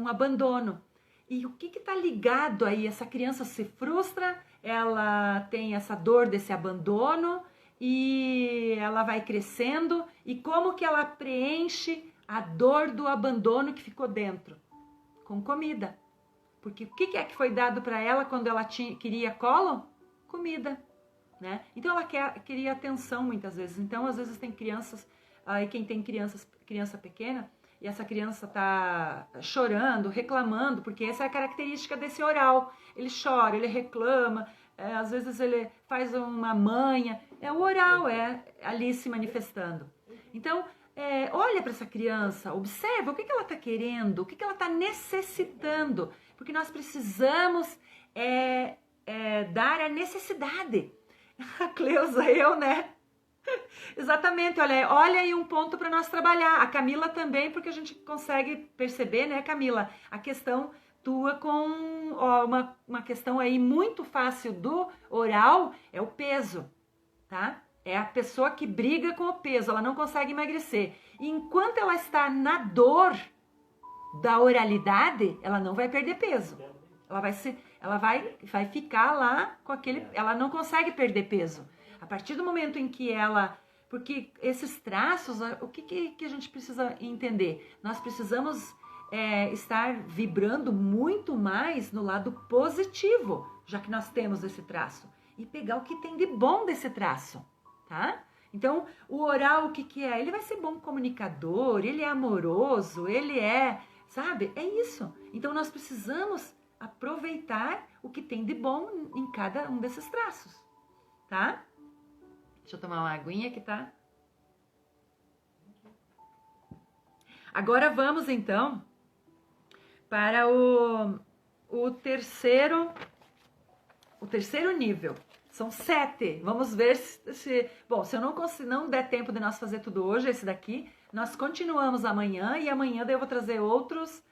abandono. E o que está ligado aí? Essa criança se frustra, ela tem essa dor desse abandono e ela vai crescendo. E como que ela preenche a dor do abandono que ficou dentro? Com comida. Porque o que é que foi dado para ela quando ela queria colo? Comida, né? Então ela queria atenção muitas vezes. Então às vezes tem crianças... Aí quem tem criança pequena, e essa criança tá chorando, reclamando, porque essa é a característica desse oral. Ele chora, ele reclama, às vezes ele faz uma manha. É o oral, ali se manifestando. Então, olha para essa criança, observa o que ela está querendo, o que ela está necessitando. Porque nós precisamos dar a necessidade. A Cleusa, eu, né? Exatamente, olha aí um ponto para nós trabalhar. A Camila também, porque a gente consegue perceber, né, Camila, a questão tua com uma questão aí muito fácil do oral é o peso, tá? É a pessoa que briga com o peso, ela não consegue emagrecer. E enquanto ela está na dor da oralidade, ela não vai perder peso. Ela vai ficar lá com aquele, ela não consegue perder peso. A partir do momento em que ela... Porque esses traços, o que a gente precisa entender? Nós precisamos estar vibrando muito mais no lado positivo, já que nós temos esse traço. E pegar o que tem de bom desse traço, tá? Então, o oral, o que é? Ele vai ser bom comunicador, ele é amoroso, ele sabe? É isso. Então, nós precisamos aproveitar o que tem de bom em cada um desses traços, tá? Deixa eu tomar uma aguinha que tá. Agora vamos então para o terceiro nível. São 7. Vamos ver se bom, se eu não der tempo de nós fazer tudo hoje, esse daqui, nós continuamos amanhã e amanhã daí eu vou trazer outras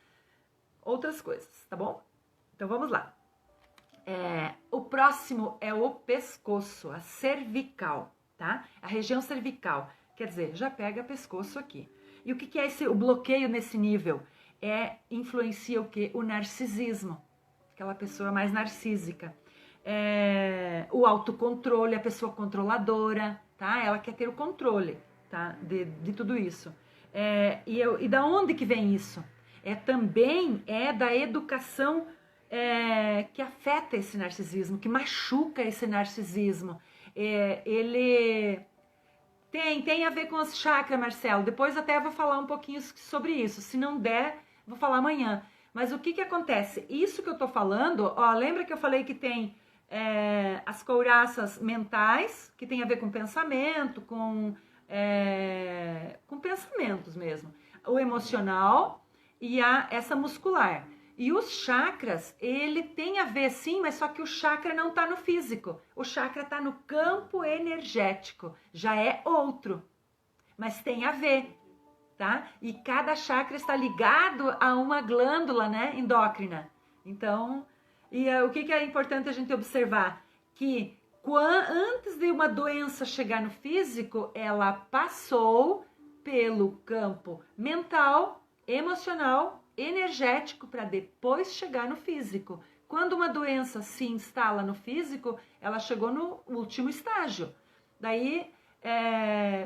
coisas, tá bom? Então vamos lá. O próximo é o pescoço, a cervical, tá? A região cervical, quer dizer, já pega pescoço aqui. E o que é o bloqueio nesse nível? Influencia o quê? O narcisismo, aquela pessoa mais narcísica. O autocontrole, a pessoa controladora, tá? Ela quer ter o controle, tá? De tudo isso. E da onde que vem isso? Também da educação que afeta esse narcisismo, que machuca esse narcisismo. Ele tem a ver com os chakras, Marcelo. Depois até vou falar um pouquinho sobre isso. Se não der, vou falar amanhã. Mas o que acontece? Isso que eu tô falando, lembra que eu falei que tem as couraças mentais, que tem a ver com pensamento, com pensamentos mesmo. O emocional e essa muscular. E os chakras, ele tem a ver sim, mas só que o chakra não está no físico. O chakra está no campo energético. Já é outro, mas tem a ver, tá? E cada chakra está ligado a uma glândula, né, endócrina. Então, o que é importante a gente observar? Que antes de uma doença chegar no físico, ela passou pelo campo mental, emocional, energético para depois chegar no físico. Quando uma doença se instala no físico, ela chegou no último estágio. Daí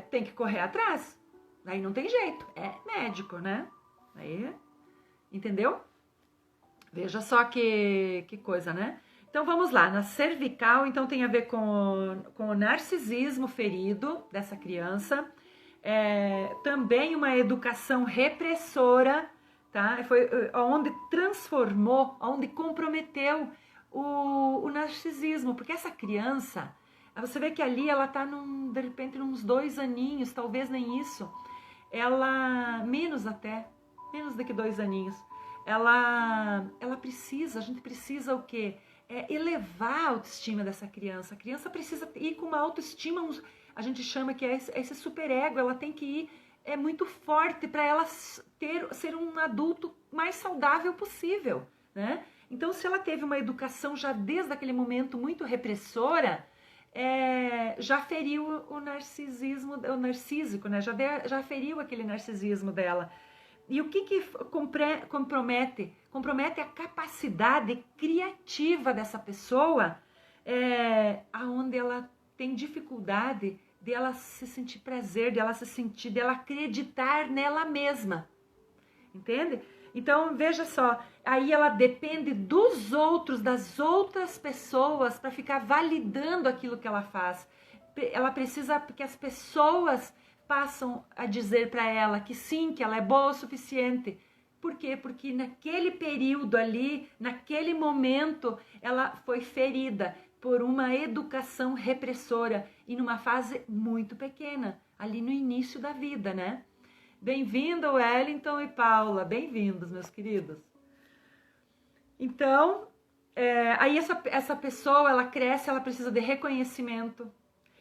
tem que correr atrás. Daí não tem jeito, é médico, né? Aí, entendeu? Veja só que coisa, né? Então vamos lá, na cervical, então tem a ver com o narcisismo ferido dessa criança. Também uma educação repressora, tá? Foi onde transformou, onde comprometeu o narcisismo, porque essa criança, você vê que ali ela tá de repente uns 2 aninhos, talvez nem isso, menos do que 2 aninhos, a gente precisa o quê? Elevar a autoestima dessa criança. A criança precisa ir com uma autoestima, a gente chama que esse superego, ela tem que ir muito forte para ela ser um adulto mais saudável possível, né? Então, se ela teve uma educação já desde aquele momento muito repressora, já feriu o narcísico, né? Já feriu aquele narcisismo dela. E o que compromete? Compromete a capacidade criativa dessa pessoa, aonde ela tem dificuldade de ela se sentir prazer, de ela acreditar nela mesma. Entende? Então, veja só, aí ela depende dos outros, das outras pessoas para ficar validando aquilo que ela faz. Ela precisa que as pessoas passam a dizer para ela que sim, que ela é boa o suficiente. Por quê? Porque naquele período ali, naquele momento, ela foi ferida por uma educação repressora e numa fase muito pequena, ali no início da vida, né? Bem-vindo, Wellington e Paula, bem-vindos, meus queridos. Então, aí essa pessoa, ela cresce, ela precisa de reconhecimento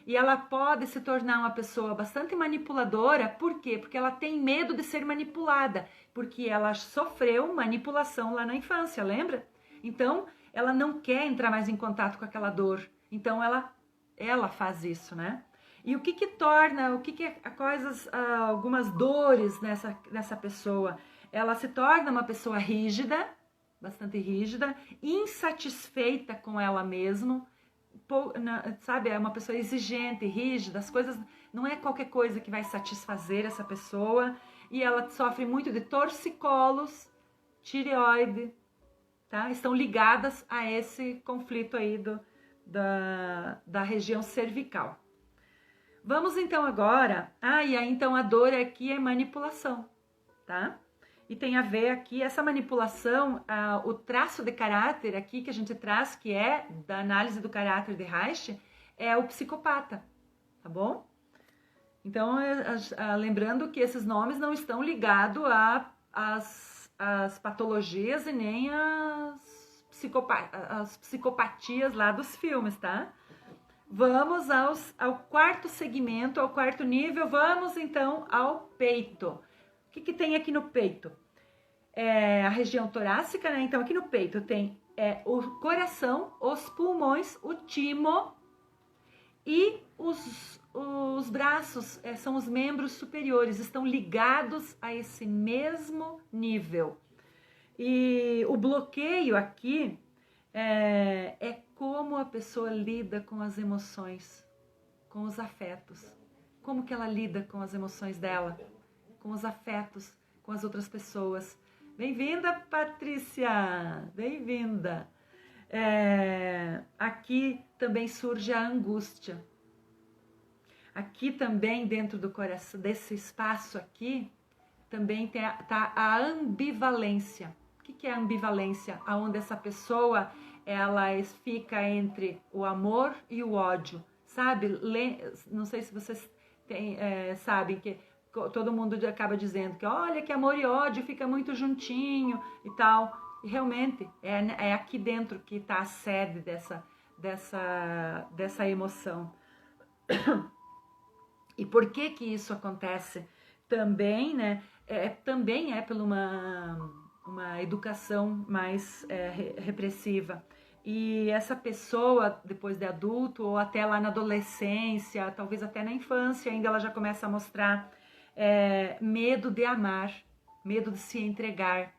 e ela pode se tornar uma pessoa bastante manipuladora. Por quê? Porque ela tem medo de ser manipulada, porque ela sofreu manipulação lá na infância, lembra? Então, ela não quer entrar mais em contato com aquela dor. Então, ela faz isso, né? E o que torna, algumas dores nessa pessoa? Ela se torna uma pessoa rígida, bastante rígida, insatisfeita com ela mesma, sabe? É uma pessoa exigente, rígida, as coisas, não é qualquer coisa que vai satisfazer essa pessoa. E ela sofre muito de torcicolos, tireoide, tá? Estão ligadas a esse conflito aí da região cervical. Vamos então agora, e aí então a dor aqui é manipulação, tá? E tem a ver aqui, essa manipulação, o traço de caráter aqui que a gente traz, que é da análise do caráter de Reich, é o psicopata, tá bom? Então, lembrando que esses nomes não estão ligados às patologias e nem às psicopatias lá dos filmes, tá? Vamos ao quarto segmento, ao quarto nível. Vamos então ao peito. O que tem aqui no peito? A região torácica, né? Então aqui no peito tem é o coração, os pulmões, o timo e os braços, são os membros superiores, estão ligados a esse mesmo nível. E o bloqueio aqui é como a pessoa lida com as emoções, com os afetos. Como que ela lida com as emoções dela, com os afetos, com as outras pessoas. Bem-vinda, Patrícia! Bem-vinda! Aqui também surge a angústia. Aqui também, dentro do coração, desse espaço aqui, também tá a ambivalência. O que é a ambivalência? Onde essa pessoa, ela fica entre o amor e o ódio. Sabe? Não sei se vocês sabem que todo mundo acaba dizendo que olha, que amor e ódio fica muito juntinho e tal. E realmente é aqui dentro que está a sede dessa emoção. E por que isso acontece? Também, né? Também é por uma educação mais repressiva. E essa pessoa, depois de adulto, ou até lá na adolescência, talvez até na infância, ainda ela já começa a mostrar medo de amar, medo de se entregar,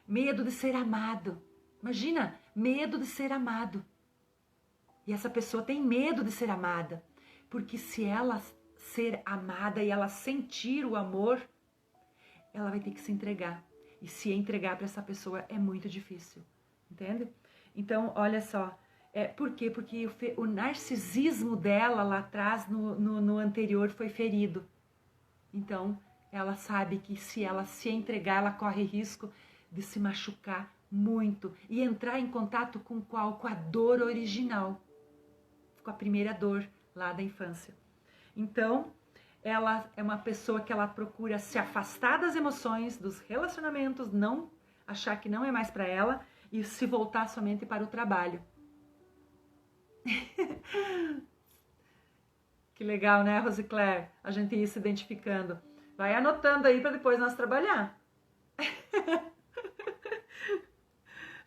medo de ser amado. Imagina, medo de ser amado. E essa pessoa tem medo de ser amada, porque se ela ser amada e ela sentir o amor, ela vai ter que se entregar. E se entregar para essa pessoa é muito difícil, entende? Então, olha só, por quê? Porque o narcisismo dela lá atrás, no anterior, foi ferido. Então, ela sabe que se ela se entregar, ela corre risco de se machucar muito e entrar em contato com qual? Com a dor original, com a primeira dor lá da infância. Então, ela é uma pessoa que ela procura se afastar das emoções, dos relacionamentos, não achar que não é mais para ela e se voltar somente para o trabalho. Que legal, né, Rosicler? A gente ir se identificando. Vai anotando aí para depois nós trabalhar.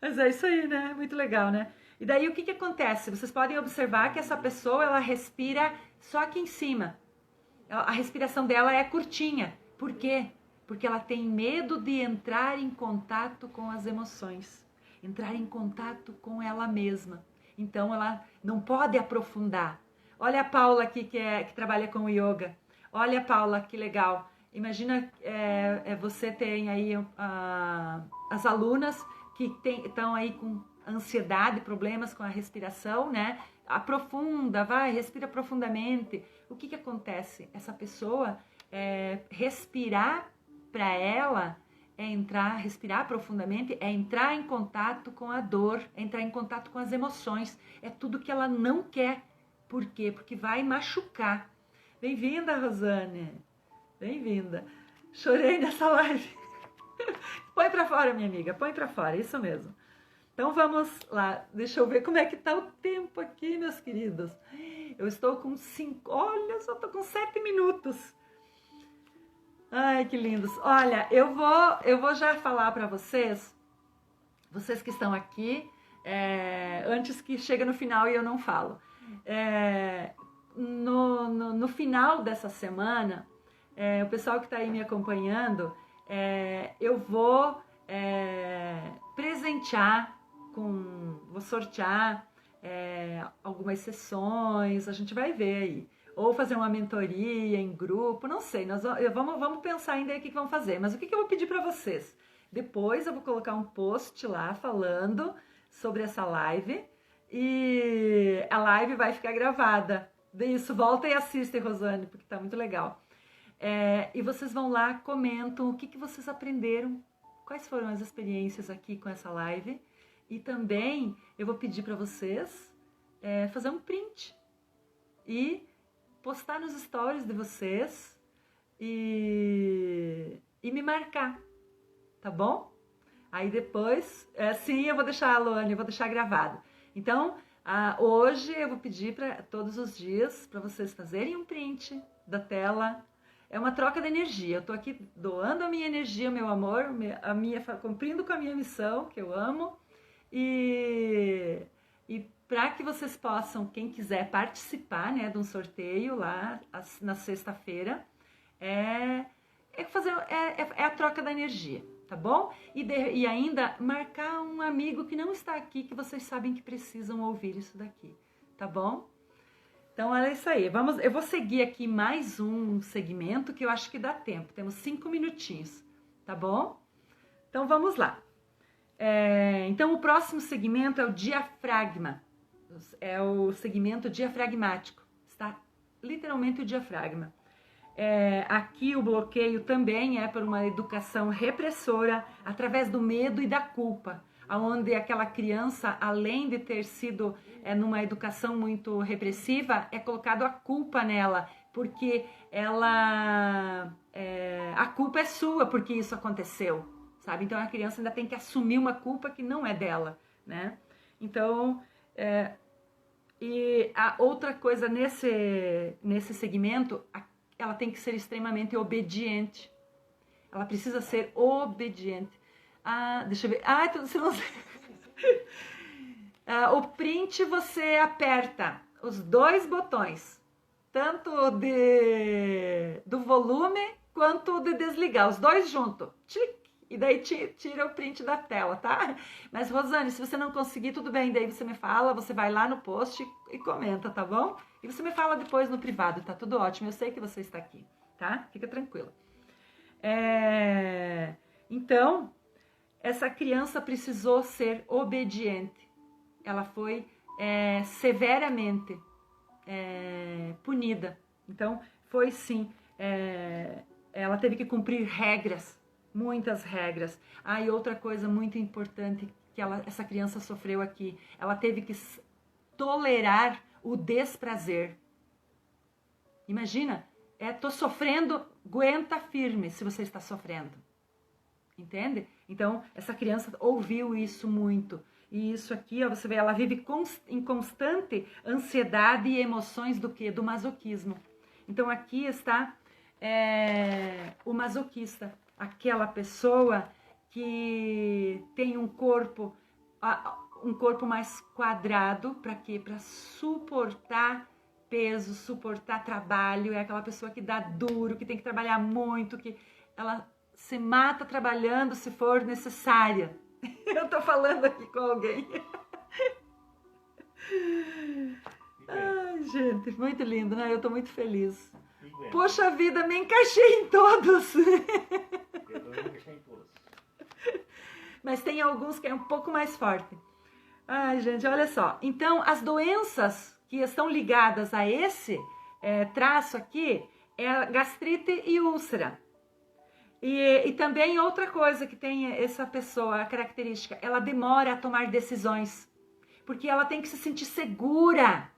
Mas é isso aí, né? Muito legal, né? E daí o que acontece? Vocês podem observar que essa pessoa, ela respira só aqui em cima. A respiração dela é curtinha. Por quê? Porque ela tem medo de entrar em contato com as emoções. Entrar em contato com ela mesma. Então ela não pode aprofundar. Olha a Paula aqui que trabalha com yoga. Olha, Paula, que legal. Imagina, você tem aí as alunas que estão aí com ansiedade, problemas com a respiração, né? Aprofunda, respira profundamente. O que acontece? Essa pessoa, respirar para ela respirar profundamente, é entrar em contato com a dor, é entrar em contato com as emoções. É tudo que ela não quer. Por quê? Porque vai machucar. Bem-vinda, Rosane. Bem-vinda. Chorei nessa live. Põe pra fora, minha amiga. Põe pra fora, isso mesmo. Então vamos lá. Deixa eu ver como é que tá o tempo aqui, meus queridos. Eu estou com 5... Olha, só tô com 7 minutos. Ai, que lindos. Olha, eu vou já falar pra vocês que estão aqui, antes que chegue no final e eu não falo. No final dessa semana, o pessoal que está aí me acompanhando, eu vou presentear, vou sortear algumas sessões, a gente vai ver aí. Ou fazer uma mentoria em grupo, não sei, vamos pensar ainda aí o que vamos fazer. Mas o que eu vou pedir para vocês? Depois eu vou colocar um post lá falando sobre essa live e a live vai ficar gravada. Isso, volta e assiste, Rosane, porque tá muito legal. E vocês vão lá, comentam o que vocês aprenderam, quais foram as experiências aqui com essa live. E também eu vou pedir para vocês fazer um print e postar nos stories de vocês e me marcar, tá bom? Aí depois, sim, eu vou deixar, Luane, eu vou deixar gravado. Então, hoje eu vou pedir para todos os dias para vocês fazerem um print da tela. É uma troca de energia. Eu tô aqui doando a minha energia, meu amor, cumprindo com a minha missão, que eu amo, E para que vocês possam, quem quiser participar, né, de um sorteio lá na sexta-feira, é a troca da energia, tá bom? E ainda marcar um amigo que não está aqui, que vocês sabem que precisam ouvir isso daqui, tá bom? Então, é isso aí. Eu vou seguir aqui mais um segmento que eu acho que dá tempo. Temos 5 minutinhos, tá bom? Então, vamos lá. Então, o próximo segmento é o diafragma. É o segmento diafragmático. Está literalmente o diafragma. Aqui o bloqueio também é por uma educação repressora através do medo e da culpa, onde aquela criança, além de ter sido numa educação muito repressiva, é colocado a culpa nela, porque a culpa é sua porque isso aconteceu, sabe? Então a criança ainda tem que assumir uma culpa que não é dela, né? Então, e a outra coisa nesse segmento, ela tem que ser extremamente obediente. Ela precisa ser obediente. Deixa eu ver. Você não... o print você aperta os 2 botões, tanto do volume quanto de desligar, os 2 juntos. E daí tira o print da tela, tá? Mas, Rosane, se você não conseguir, tudo bem, daí você me fala, você vai lá no post e comenta, tá bom? E você me fala depois no privado, tá tudo ótimo, eu sei que você está aqui, tá? Fica tranquila. Então, essa criança precisou ser obediente. Ela foi severamente punida. Então, foi sim, ela teve que cumprir regras, muitas regras. E outra coisa muito importante que essa criança sofreu aqui, ela teve que tolerar o desprazer. Imagina, tô sofrendo, aguenta firme se você está sofrendo. Entende? Então, essa criança ouviu isso muito. E isso aqui, ó, você vê, ela vive em constante ansiedade e emoções do quê? Do masoquismo. Então, aqui está o masoquista. Aquela pessoa que tem um corpo mais quadrado, para quê? Para suportar peso, suportar trabalho. É aquela pessoa que dá duro, que tem que trabalhar muito, que ela se mata trabalhando se for necessária. Eu tô falando aqui com alguém. Ai, gente, muito lindo, né? Eu tô muito feliz. Poxa vida, me encaixei em todos. Eu também me encaixei em todos. Mas tem alguns que é um pouco mais forte. Ai, gente, olha só. Então, as doenças que estão ligadas a esse traço aqui é gastrite e úlcera. E também outra coisa que tem essa pessoa, a característica, ela demora a tomar decisões, porque ela tem que se sentir segura.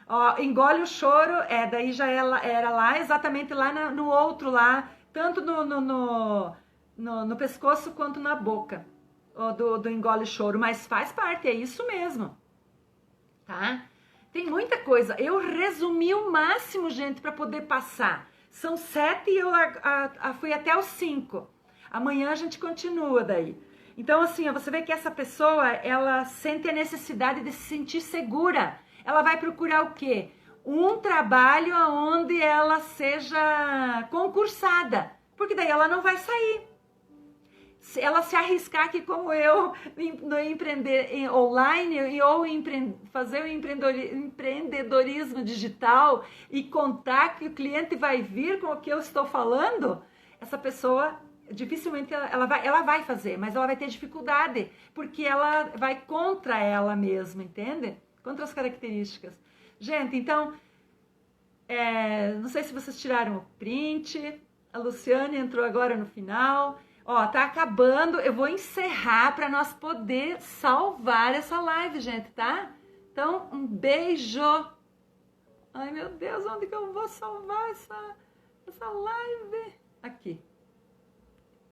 Ó, engole o choro, daí já era lá, exatamente lá no outro lá, tanto no pescoço quanto na boca, do engole o choro, mas faz parte, é isso mesmo, tá? Tem muita coisa, eu resumi o máximo, gente, para poder passar. São 7 e eu fui até os 5. Amanhã a gente continua daí. Então, assim, você vê que essa pessoa, ela sente a necessidade de se sentir segura. Ela vai procurar o quê? Um trabalho onde ela seja concursada. Porque daí ela não vai sair. Se ela se arriscar aqui como eu, no empreender online ou fazer o empreendedorismo digital e contar que o cliente vai vir com o que eu estou falando, essa pessoa dificilmente ela vai fazer, mas ela vai ter dificuldade, porque ela vai contra ela mesma, entende? Contra as características. Gente, então, não sei se vocês tiraram o print, a Luciane entrou agora no final. Ó, tá acabando, eu vou encerrar para nós poder salvar essa live, gente, tá? Então, um beijo. Ai, meu Deus, onde que eu vou salvar essa live? Aqui.